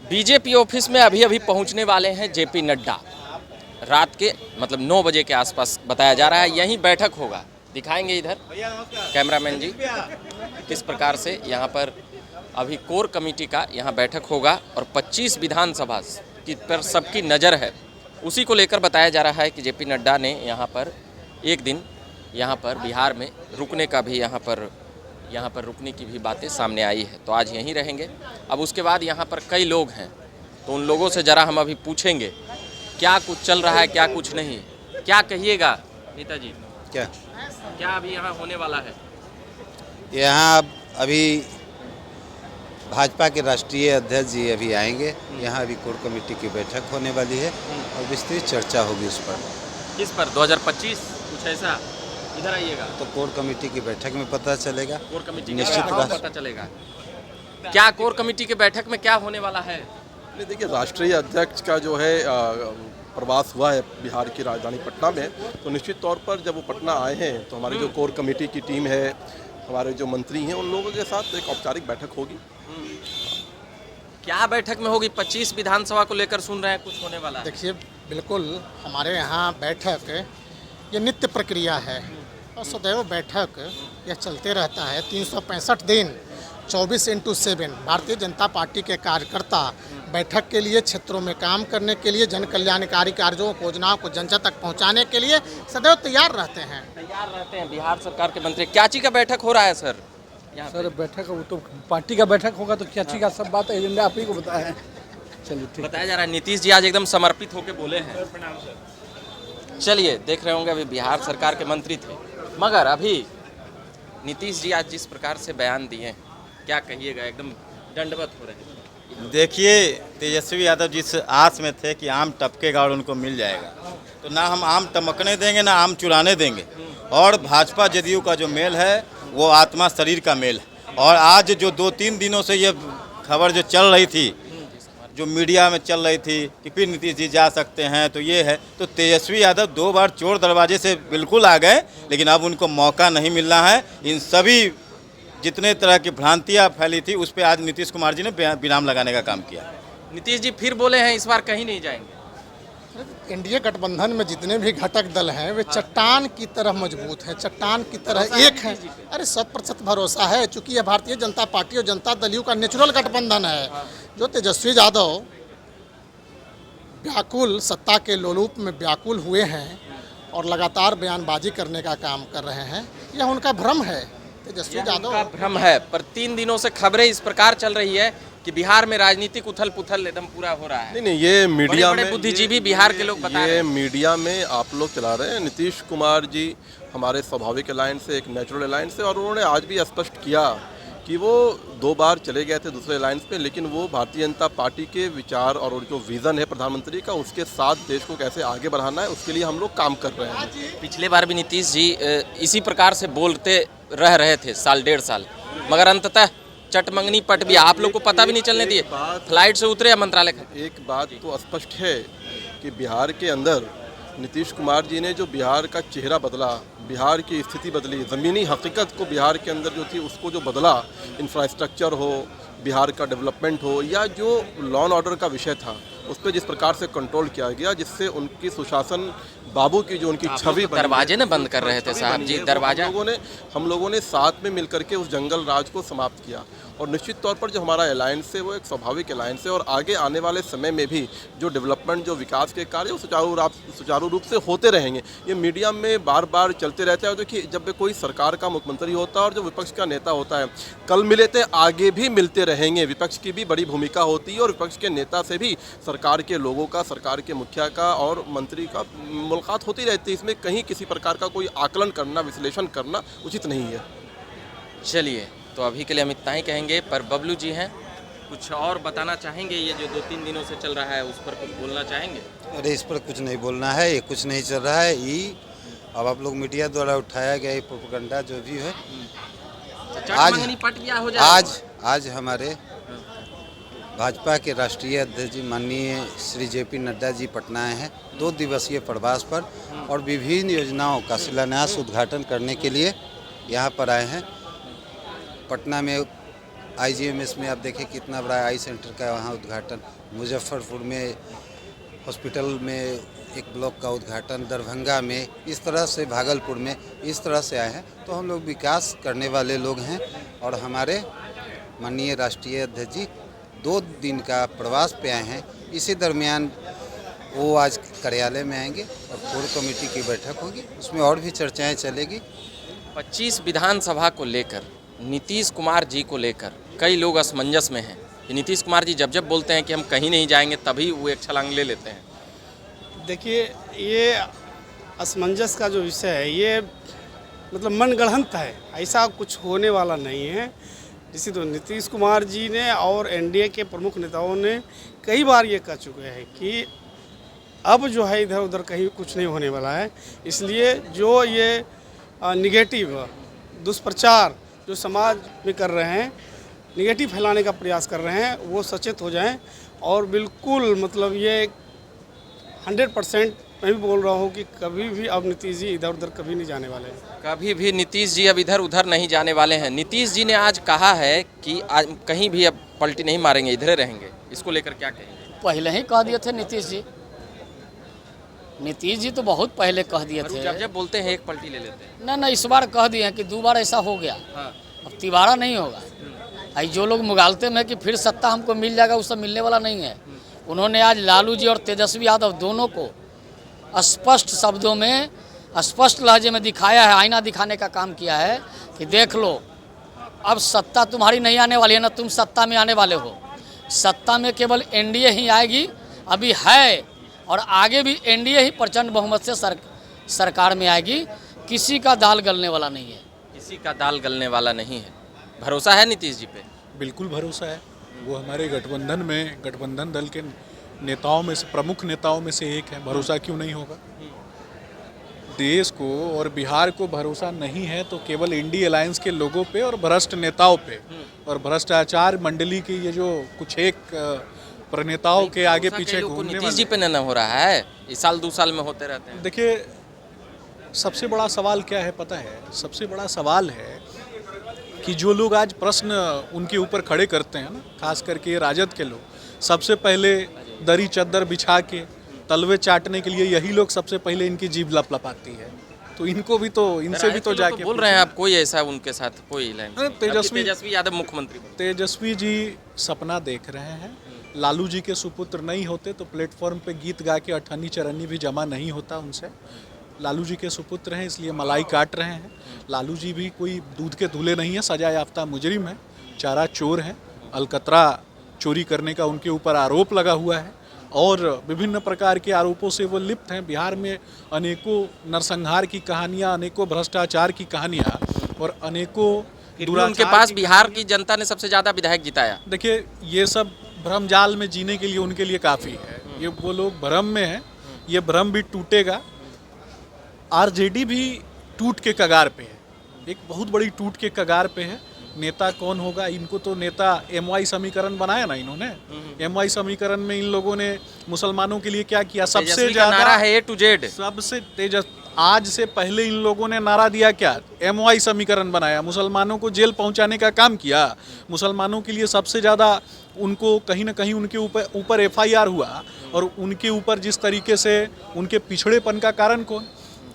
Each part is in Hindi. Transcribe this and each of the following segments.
बीजेपी ऑफिस में अभी अभी पहुंचने वाले हैं जेपी नड्डा। रात के 9 बजे के आसपास बताया जा रहा है यहीं बैठक होगा। दिखाएंगे इधर कैमरामैन जी किस प्रकार से यहाँ पर अभी कोर कमेटी का यहाँ बैठक होगा और 25 विधानसभा की पर सबकी नज़र है। उसी को लेकर बताया जा रहा है कि जेपी नड्डा ने यहाँ पर एक दिन यहाँ पर बिहार में रुकने का भी यहाँ पर रुकने की भी बातें सामने आई है। तो आज यहीं रहेंगे। अब उसके बाद यहाँ पर कई लोग हैं तो उन लोगों से ज़रा हम अभी पूछेंगे क्या कुछ चल रहा है क्या कुछ नहीं। क्या कहिएगा नेताजी, क्या अभी यहाँ होने वाला है? यहाँ अभी भाजपा के राष्ट्रीय अध्यक्ष जी अभी आएंगे। यहाँ अभी कोर कमेटी की बैठक होने वाली है और विस्तृत चर्चा होगी उस पर। किस पर? 2025 कुछ ऐसा? इधर आइएगा तो कोर कमेटी की बैठक में पता चलेगा। कोर कमेटी निश्चित पता चलेगा क्या कोर कमेटी की बैठक में क्या होने वाला है। देखिए, राष्ट्रीय अध्यक्ष का जो है प्रवास हुआ है बिहार की राजधानी पटना में, तो निश्चित तौर पर जब वो पटना आए हैं तो हमारी जो कोर कमेटी की टीम है, हमारे जो मंत्री हैं, उन लोगों के साथ एक औपचारिक बैठक होगी। क्या बैठक में होगी? 25 विधानसभा को लेकर सुन रहे हैं कुछ होने वाला है। देखिए, बिल्कुल हमारे यहाँ बैठक ये नित्य प्रक्रिया है और सदैव बैठक यह चलते रहता है। 365 दिन 24/7 भारतीय जनता पार्टी के कार्यकर्ता बैठक के लिए, क्षेत्रों में काम करने के लिए, जन कल्याणकारी कार्यों योजनाओं को जन जन तक पहुंचाने के लिए सदैव तैयार रहते हैं। बिहार सरकार के मंत्री क्या चीज का बैठक हो रहा है सर? सर बैठक वो तो पार्टी का बैठक होगा तो क्या चीज का सब बात एजेंडा आप ही को बताया है। चलिए ठीक बताया जा रहा है। नीतीश जी आज एकदम समर्पित होकर बोले हैं। चलिए देख रहे होंगे अभी बिहार सरकार के मंत्री थे, मगर अभी नीतीश जी आज जिस प्रकार से बयान दिए क्या कहिएगा? एकदम दंडवत हो रहे हैं। देखिए, तेजस्वी यादव जिस आस में थे कि आम टपकेगा और उनको मिल जाएगा, तो ना हम आम टमकने देंगे ना आम चुराने देंगे। और भाजपा जदयू का जो मेल है वो आत्मा शरीर का मेल है। और आज जो 2-3 दिनों से ये खबर जो चल रही थी, जो मीडिया में चल रही थी कि फिर नीतीश जी जा सकते हैं, तो ये है तो तेजस्वी यादव 2 बार चोर दरवाजे से बिल्कुल आ गए, लेकिन अब उनको मौका नहीं मिल रहा है। इन सभी जितने तरह की भ्रांतियां फैली थी उस पर आज नीतीश कुमार जी ने विराम लगाने का काम किया। नीतीश जी फिर बोले हैं इस बार कहीं नहीं जाएंगे। एनडीए गठबंधन में जितने भी घटक दल हैं वे चट्टान की तरह मजबूत हैं, चट्टान की तरह एक हैं। अरे 100% भरोसा है, चूंकि यह भारतीय जनता पार्टी और जनता दल यू का नेचुरल गठबंधन है। जो तेजस्वी यादव व्याकुल सत्ता के लोलूप में व्याकुल हुए हैं और लगातार बयानबाजी करने का काम कर रहे हैं, यह उनका भ्रम है। तेजस्वी यादव का भ्रम है, पर 3 दिनों से खबरें इस प्रकार चल रही है कि बिहार में राजनीतिक उथल पुथल एकदम पूरा हो रहा है। नहीं, ये मीडिया बड़े में बुद्धिजीवी बिहार के लोग बता रहे हैं। मीडिया में आप लोग चला रहे हैं। नीतीश कुमार जी हमारे स्वाभाविक अलायंस से, एक नेचुरल अलायंस से, और उन्होंने आज भी स्पष्ट किया कि वो 2 बार चले गए थे दूसरे अलायंस में, लेकिन वो भारतीय जनता पार्टी के विचार और जो विज़न है प्रधानमंत्री का, उसके साथ देश को कैसे आगे बढ़ाना है उसके लिए हम लोग काम कर रहे हैं। पिछले बार भी नीतीश जी इसी प्रकार से बोलते रह रहे थे 1.5 साल, मगर अंततः चटमंगनी पट भी आप लोग को पता भी नहीं चलने दिए। फ्लाइट से उतरे या मंत्रालय का। एक बात तो स्पष्ट है कि बिहार के अंदर नीतीश कुमार जी ने जो बिहार का चेहरा बदला, बिहार की स्थिति बदली, ज़मीनी हकीकत को बिहार के अंदर जो थी उसको जो बदला, इंफ्रास्ट्रक्चर हो, बिहार का डेवलपमेंट हो, या जो लॉ एंड ऑर्डर का विषय था उस पर जिस प्रकार से कंट्रोल किया गया, जिससे उनकी सुशासन बाबू की जो उनकी छवि दरवाजे न बंद कर रहे थे साहब जी, दरवाजा हम लोगों ने साथ में मिलकर के उस जंगल राज को समाप्त किया। और निश्चित तौर पर जो हमारा अलायंस है वो एक स्वाभाविक अलायंस है और आगे आने वाले समय में भी जो डेवलपमेंट, जो विकास के कार्य सुचारू रूप से होते रहेंगे। ये मीडिया में बार बार चलते रहते हैं। देखिए, जब भी कोई सरकार का मुख्यमंत्री होता है और जो विपक्ष का नेता होता है, कल मिले थे आगे भी मिलते रहेंगे। विपक्ष की भी बड़ी भूमिका होती है और विपक्ष के नेता से भी सरकार के लोगों का, सरकार के मुखिया का और मंत्री का मुलाकात होती रहती है। इसमें कहीं किसी प्रकार का कोई आकलन करना, विश्लेषण करना उचित नहीं है। चलिए, तो अभी के लिए हम इतना ही कहेंगे, पर बबलू जी हैं कुछ और बताना चाहेंगे? ये जो 2-3 दिनों से चल रहा है उस पर कुछ बोलना चाहेंगे? अरे इस पर कुछ नहीं बोलना है, ये कुछ नहीं चल रहा है। ये अब आप लोग मीडिया द्वारा उठाया गया ये प्रोपेगेंडा जो भी है, आज हमारे भाजपा के राष्ट्रीय अध्यक्ष जी माननीय श्री जेपी नड्डा जी पटना आए हैं 2 दिवसीय प्रवास पर और विभिन्न योजनाओं का शिलान्यास उद्घाटन करने के लिए यहाँ पर आए हैं। पटना में IGMS में आप देखें कितना बड़ा आई सेंटर का वहाँ उद्घाटन, मुजफ्फरपुर में हॉस्पिटल में एक ब्लॉक का उद्घाटन, दरभंगा में, इस तरह से भागलपुर में इस तरह से आए हैं। तो हम लोग विकास करने वाले लोग हैं और हमारे माननीय राष्ट्रीय अध्यक्ष जी 2 दिन का प्रवास पे आए हैं। इसी दरमियान वो आज कार्यालय में आएंगे और कोर कमेटी की बैठक होगी, उसमें और भी चर्चाएं चलेगी। 25 विधानसभा को लेकर, नीतीश कुमार जी को लेकर कई लोग असमंजस में हैं। नीतीश कुमार जी जब बोलते हैं कि हम कहीं नहीं जाएंगे तभी वो एक छलांग ले लेते हैं। देखिए, ये असमंजस का जो विषय है ये मतलब मनगढ़ंत है, ऐसा कुछ होने वाला नहीं है। जिसे तो नीतीश कुमार जी ने और एनडीए के प्रमुख नेताओं ने कई बार ये कह चुके हैं कि अब जो है इधर उधर कहीं कुछ नहीं होने वाला है। इसलिए जो ये निगेटिव दुष्प्रचार जो समाज में कर रहे हैं, निगेटिव फैलाने का प्रयास कर रहे हैं, वो सचेत हो जाएं। और बिल्कुल मतलब ये 100% मैं भी बोल रहा हूँ कि कभी भी अब नीतीश जी इधर उधर कभी नहीं जाने वाले हैं। कभी भी नीतीश जी अब इधर उधर नहीं जाने वाले हैं। नीतीश जी ने आज कहा है कि आज कहीं भी अब पलटी नहीं मारेंगे, इधर रहेंगे। इसको लेकर क्या कहेंगे? पहले ही कह दिए थे नीतीश जी। नीतीश जी तो बहुत पहले कह दिए थे। जब बोलते हैं एक पलटी ले लेते हैं। ना इस बार कह दिए हैं कि 2 बार ऐसा हो गया। हाँ। अब तिबारा नहीं होगा। आई जो लोग मुगालते में कि फिर सत्ता हमको मिल जाएगा, वो सब मिलने वाला नहीं है। उन्होंने आज लालू जी और तेजस्वी यादव दोनों को स्पष्ट शब्दों में, स्पष्ट लहजे में दिखाया है, आईना दिखाने का काम किया है कि देख लो अब सत्ता तुम्हारी नहीं आने वाली है, ना तुम सत्ता में आने वाले हो। सत्ता में केवल एनडीए ही आएगी, अभी है, और आगे भी एनडीए ही प्रचंड बहुमत से सरकार में आएगी। किसी का दाल गलने वाला नहीं है। किसी का दाल गलने वाला नहीं है। भरोसा है नीतीश जी पे? बिल्कुल भरोसा है। वो हमारे गठबंधन दल के नेताओं में से, प्रमुख नेताओं में से एक है। भरोसा क्यों नहीं होगा? देश को और बिहार को भरोसा नहीं है तो केवल इंडी अलायंस के लोगों पे और भ्रष्ट नेताओं पे और भ्रष्टाचार मंडली के ये जो कुछ एक प्रणेताओं के आगे पीछे घूमने नीतीश जी पे न हो रहा है। इस साल 2 साल में होते रहते हैं। देखिए, सबसे बड़ा सवाल क्या है पता है? सबसे बड़ा सवाल है कि जो लोग आज प्रश्न उनके ऊपर खड़े करते हैं ना, खास करके राजद के लोग, सबसे पहले दरी चद्दर बिछा के तलवे चाटने के लिए यही लोग सबसे पहले इनकी जीभ लपलपाती है। तो इनको भी तो, इनसे भी तो जाके बोल रहे हैं आप कोई ऐसा उनके साथ कोई लाइन? तेजस्वी यादव मुख्यमंत्री। तेजस्वी जी सपना देख रहे हैं। लालू जी के सुपुत्र नहीं होते तो प्लेटफॉर्म पे गीत गा के 98 चरन्नी भी जमा नहीं होता उनसे। लालू जी के सुपुत्र हैं इसलिए मलाई काट रहे हैं। लालू जी भी कोई दूध के दूल्हे नहीं है, सजा याफ्ता मुजरिम है, चारा चोर है। अलकतरा चोरी करने का उनके ऊपर आरोप लगा हुआ है और विभिन्न प्रकार के आरोपों से वो लिप्त हैं। बिहार में अनेकों नरसंहार की कहानियाँ, अनेकों भ्रष्टाचार की कहानियाँ और अनेकों उनके पास बिहार की जनता ने सबसे ज़्यादा विधायक जिताया। देखिए, ये सब भ्रम जाल में जीने के लिए उनके लिए काफ़ी है। ये वो लोग भ्रम में हैं, ये भ्रम भी टूटेगा। आरजेडी भी टूट के कगार पे है, एक बहुत बड़ी टूट के कगार पे है। नेता कौन होगा? इनको तो नेता MY समीकरण बनाया ना इन्होंने। MY समीकरण में इन लोगों ने मुसलमानों के लिए क्या किया? सबसे ज़्यादा नारा है A to Z। सबसे आज से पहले इन लोगों ने नारा दिया क्या? MY समीकरण बनाया, मुसलमानों को जेल पहुंचाने का काम किया। मुसलमानों के लिए सबसे ज़्यादा उनको कहीं ना कहीं उनके ऊपर FIR हुआ और उनके ऊपर जिस तरीके से उनके पिछड़ेपन का कारण कौन?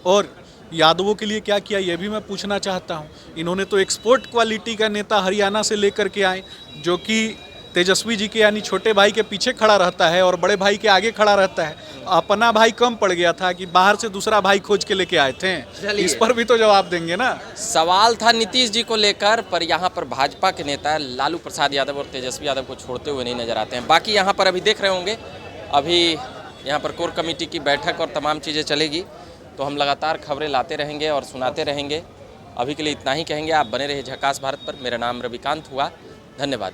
और यादवों के लिए क्या किया ये भी मैं पूछना चाहता हूँ। इन्होंने तो एक्सपोर्ट क्वालिटी का नेता हरियाणा से लेकर के आए, जो कि तेजस्वी जी के यानी छोटे भाई के पीछे खड़ा रहता है और बड़े भाई के आगे खड़ा रहता है। अपना भाई कम पड़ गया था कि बाहर से दूसरा भाई खोज के लेके आए थे। इस पर भी तो जवाब देंगे ना। सवाल था नीतीश जी को लेकर, पर यहाँ पर भाजपा के नेता लालू प्रसाद यादव और तेजस्वी यादव को छोड़ते हुए नहीं नजर आते हैं। बाकी यहाँ पर अभी देख रहे होंगे, अभी यहाँ पर कोर कमेटी की बैठक और तमाम चीज़ें चलेगी, तो हम लगातार खबरें लाते रहेंगे और सुनाते रहेंगे। अभी के लिए इतना ही कहेंगे। आप बने रहे झकास भारत पर। मेरा नाम रविकांत हुआ। धन्यवाद।